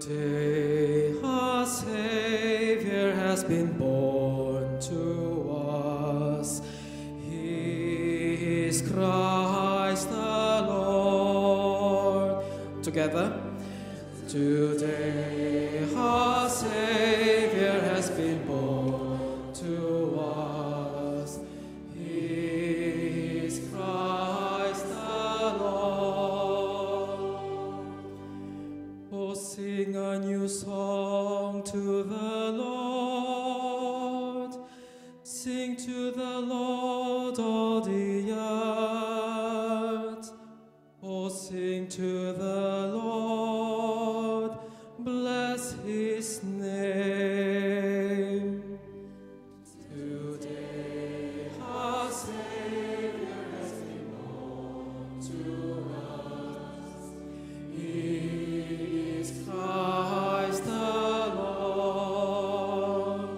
Today a Savior has been born to us. He is Christ the Lord. Together. Today a Savior has been born to us. He is Christ the Lord. Oh, sing a new song to the Lord. Sing to the Lord, all the earth. Oh, sing to the Lord, bless his name. Today our Savior has been born to us. He is Christ the Lord.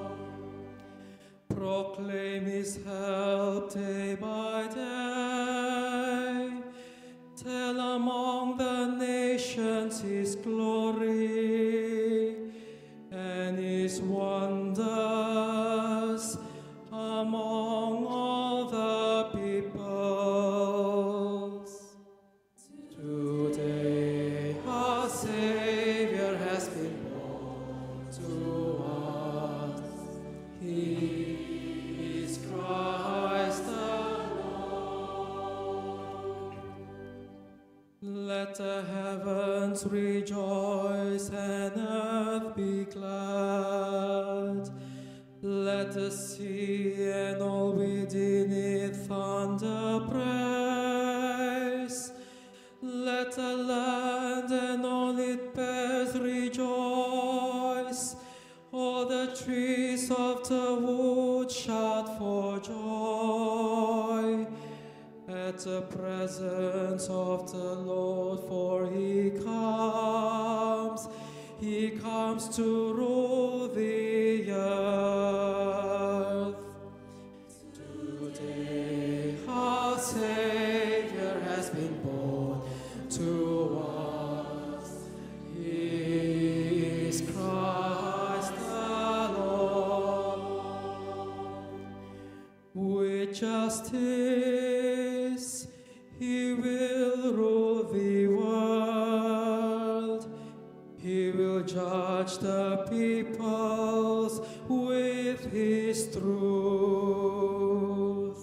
Proclaim his help day by day. Tell among the nations his glory and his wonders among all the peoples. Today our Savior has been born to us. He is Christ the Lord. Let the heavens rejoice and earth be glad. Let the sea and all within it thunder praise. Let the land and all it bears rejoice. All the trees of the wood shout for joy at the presence of the Lord, for he comes to rule the earth. Today our Savior has been born to us. He is Christ the Lord. With justice he will rule the world. He will judge the peoples with his truth.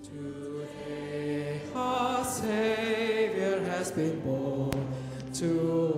Today our Savior has been born to